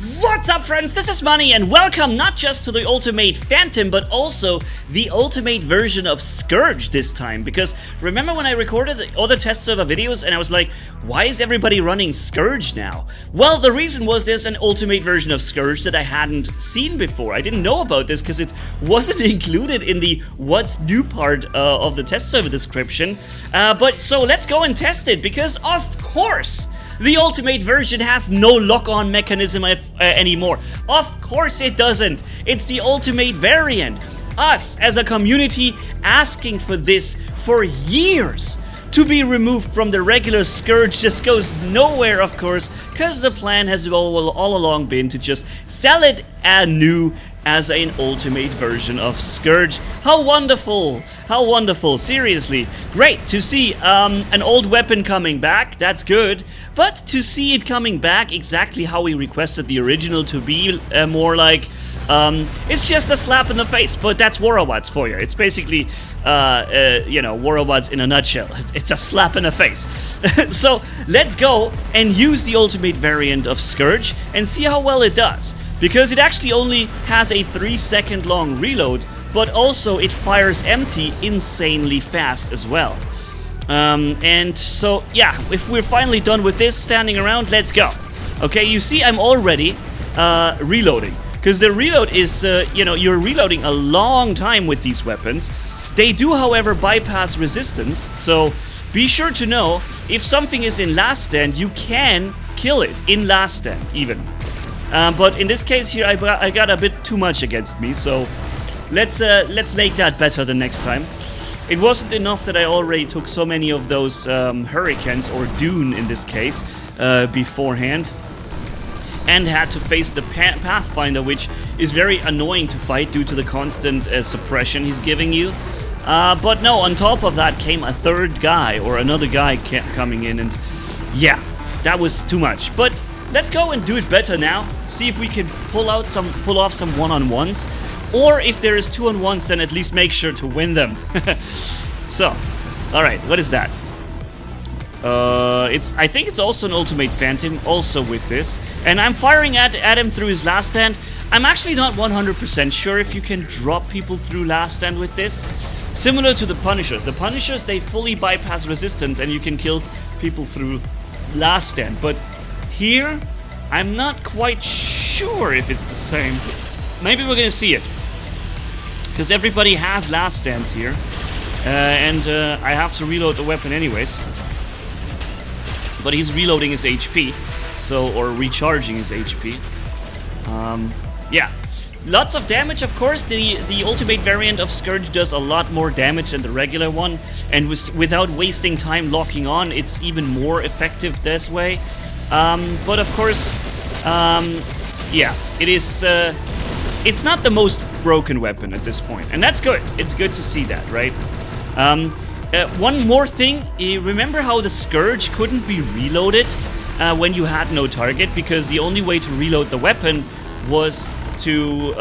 What's up, friends? This is Manni, and welcome not just to the Ultimate Phantom, but also the Ultimate version of Scourge this time. Because remember when I recorded the other test server videos and I was like, why is everybody running Scourge now? Well, the reason was there's an Ultimate version of Scourge that I hadn't seen before. I didn't know about this because it wasn't included in the what's new part of the test server description. But so let's go and test it, because of course the Ultimate version has no lock-on mechanism anymore. Of course it doesn't. It's the Ultimate variant. Us, as a community, asking for this for years. To be removed from the regular Scourge just goes nowhere, of course, because the plan has all along been to just sell it anew as an Ultimate version of Scourge. How wonderful! How wonderful! Seriously, great to see an old weapon coming back. That's good, but to see it coming back exactly how we requested the original to be, more like it's just a slap in the face. But that's Warrobots for you. It's basically you know, Warrobots in a nutshell. It's a slap in the face. So let's go and use the Ultimate variant of Scourge and see how well it does. Because it actually only has a 3-second long reload, but also it fires empty insanely fast as well. And so, yeah, if we're finally done with this standing around, let's go. Okay, you see I'm already reloading. Because the reload is, you know, you're reloading a long time with these weapons. They do, however, bypass resistance, so be sure to know if something is in last stand, you can kill it in last stand even. But in this case here, I got a bit too much against me, so let's make that better the next time. It wasn't enough that I already took so many of those hurricanes, or Dune in this case, beforehand, and had to face the Pathfinder, which is very annoying to fight due to the constant suppression he's giving you. But no, on top of that came a third guy, or another guy coming in, and yeah, that was too much. But let's go and do it better now. See if we can pull off some one-on-ones, or if there is 2-on-1s, then at least make sure to win them. So, all right, what is that? I think it's also an Ultimate Phantom, also with this, and I'm firing at him through his last stand. I'm actually not 100% sure if you can drop people through last stand with this. Similar to the Punishers. The Punishers, they fully bypass resistance, and you can kill people through last stand, but here, I'm not quite sure if it's the same. Maybe we're gonna see it, because everybody has last stands here, and I have to reload the weapon anyways. But he's reloading his HP, so, or recharging his HP. Yeah, lots of damage, of course. The Ultimate variant of Scourge does a lot more damage than the regular one, and without wasting time locking on, it's even more effective this way. But of course, yeah, it is, it's not the most broken weapon at this point, and that's good. It's good to see that, right? One more thing, remember how the Scourge couldn't be reloaded when you had no target, because the only way to reload the weapon was to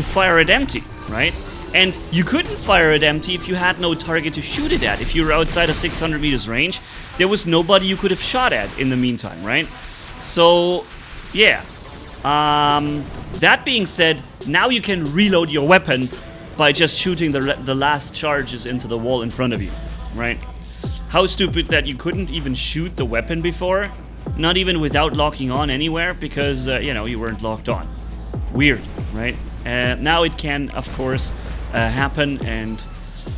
fire it empty, right? And you couldn't fire it empty if you had no target to shoot it at. If you were outside a 600 meters range, there was nobody you could have shot at in the meantime, right? So, yeah. That being said, now you can reload your weapon by just shooting the last charges into the wall in front of you, right? How stupid that you couldn't even shoot the weapon before, not even without locking on anywhere, because, you know, you weren't locked on. Weird, right? Now it can, of course, happen. And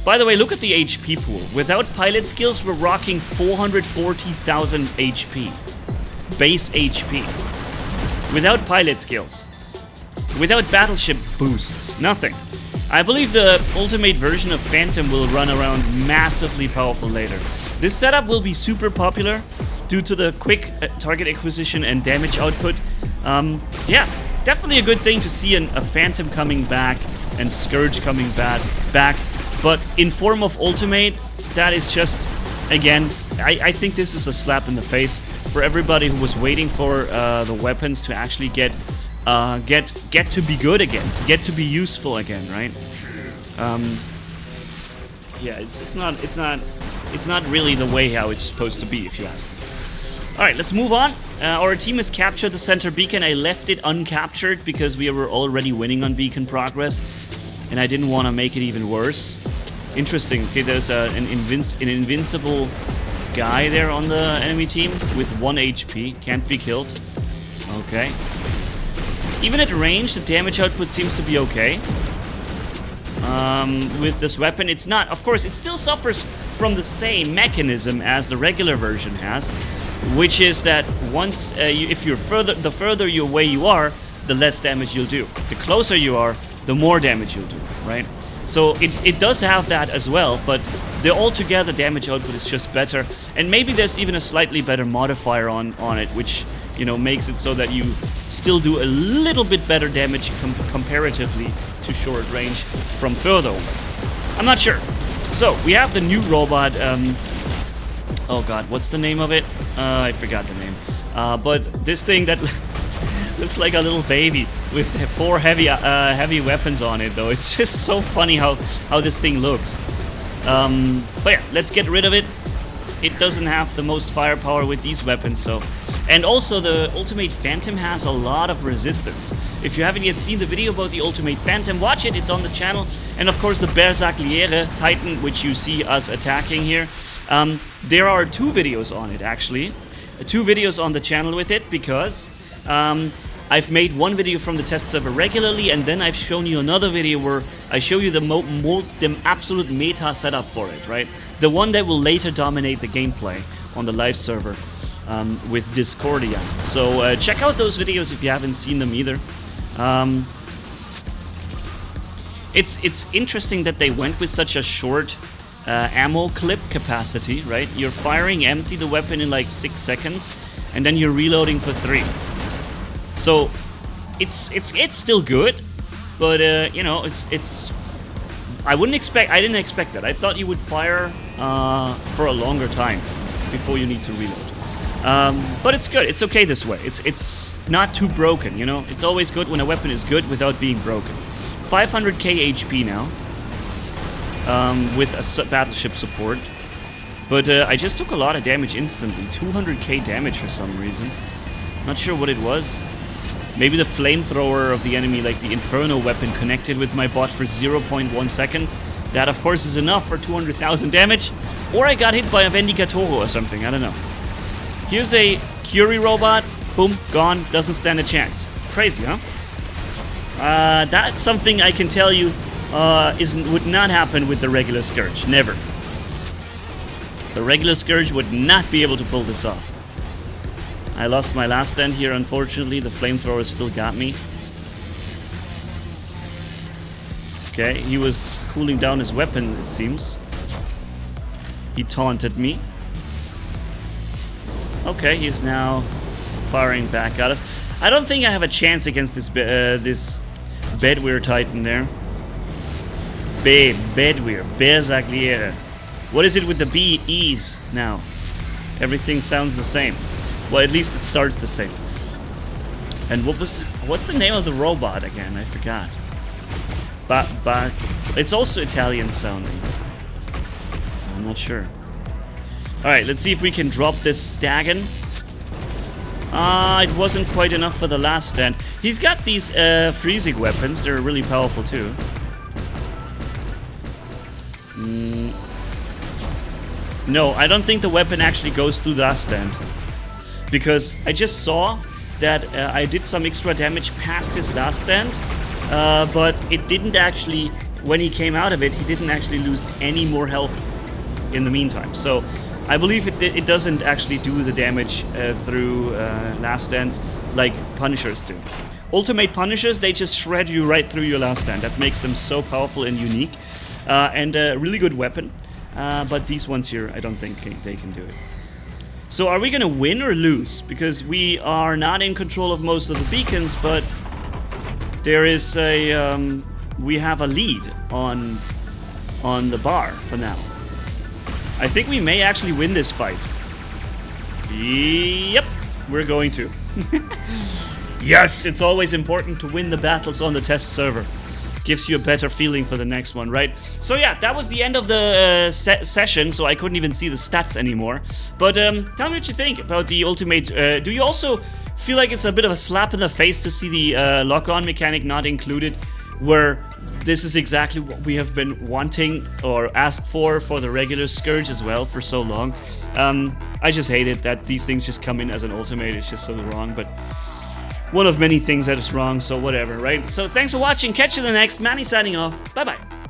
by the way, look at the HP pool. Without pilot skills, we're rocking 440,000 HP. Base HP. Without pilot skills. Without battleship boosts. Nothing. I believe the Ultimate version of Phantom will run around massively powerful later. This setup will be super popular due to the quick target acquisition and damage output. Yeah, definitely a good thing to see a Phantom coming back and Scourge coming back. But in form of Ultimate, that is just, again, I think this is a slap in the face for everybody who was waiting for the weapons to actually get to be good again, to get to be useful again, right? Yeah, it's not really the way how it's supposed to be, if you ask me. Alright, let's move on. Our team has captured the center beacon. I left it uncaptured because we were already winning on beacon progress, and I didn't want to make it even worse. Interesting. Okay, there's an invincible guy there on the enemy team with 1 HP. Can't be killed. Okay. Even at range, the damage output seems to be okay. With this weapon, it's not... Of course, it still suffers from the same mechanism as the regular version has, which is that once, if you're the further away you are, the less damage you'll do. The closer you are, the more damage you'll do, right? So it does have that as well, but the altogether damage output is just better. And maybe there's even a slightly better modifier on it, which, you know, makes it so that you still do a little bit better damage comparatively to short range from further away. I'm not sure. So, we have the new robot, oh god, what's the name of it? I forgot the name. But this thing that looks like a little baby with 4 heavy weapons on it, though. It's just so funny how this thing looks. But yeah, let's get rid of it. It doesn't have the most firepower with these weapons, so... And also, the Ultimate Phantom has a lot of resistance. If you haven't yet seen the video about the Ultimate Phantom, watch it, it's on the channel. And of course, the Berserkliere Titan, which you see us attacking here. There are 2 videos on it, actually. 2 videos on the channel with it, because I've made one video from the test server regularly, and then I've shown you another video where I show you the absolute meta setup for it, right? The one that will later dominate the gameplay on the live server with Discordia. So check out those videos if you haven't seen them either. It's interesting that they went with such a short ammo clip capacity, right? You're firing empty the weapon in like 6 seconds, and then you're reloading for 3. So it's still good, but you know, it's I didn't expect that. I thought you would fire for a longer time before you need to reload. But it's good. It's okay this way. It's not too broken, you know. It's always good when a weapon is good without being broken. 500k HP now, with a battleship support. But I just took a lot of damage instantly. 200k damage for some reason. Not sure what it was. Maybe the flamethrower of the enemy, like the Inferno weapon, connected with my bot for 0.1 seconds. That, of course, is enough for 200,000 damage. Or I got hit by a Vendicatoro or something, I don't know. Here's a Curie robot. Boom, gone. Doesn't stand a chance. Crazy, huh? That's something I can tell you would not happen with the regular Scourge. Never. The regular Scourge would not be able to pull this off. I lost my last stand here, unfortunately. The flamethrower still got me. Okay, he was cooling down his weapon, it seems. He taunted me. Okay, he's now firing back at us. I don't think I have a chance against this Bedwehr Titan there. Bedwehr, Berserkliere. What is it with the B-E's now? Everything sounds the same. Well, at least it starts the same. And what's the name of the robot again? I forgot. It's also Italian sounding. I'm not sure. Alright, let's see if we can drop this Dagon. It wasn't quite enough for the last stand. He's got these freezing weapons. They're really powerful too. No, I don't think the weapon actually goes through the last stand. Because I just saw that I did some extra damage past his last stand. But it didn't actually, when he came out of it, he didn't actually lose any more health in the meantime. So I believe it doesn't actually do the damage through last stands like Punishers do. Ultimate Punishers, they just shred you right through your last stand. That makes them so powerful and unique. And a really good weapon. But these ones here, I don't think they can do it. So are we gonna win or lose? Because we are not in control of most of the beacons, but there is a we have a lead on the bar for now. I think we may actually win this fight. Yep, we're going to. Yes, it's always important to win the battles on the test server. gives you a better feeling for the next one, right? So yeah, that was the end of the session, so I couldn't even see the stats anymore. But tell me what you think about the ultimate. Do you also feel like it's a bit of a slap in the face to see the lock-on mechanic not included, where this is exactly what we have been wanting or asked for the regular Scourge as well for so long? I just hate it that these things just come in as an ultimate. It's just so wrong, but one of many things that is wrong, so whatever, right? So thanks for watching. Catch you in the next. Manni signing off. Bye-bye.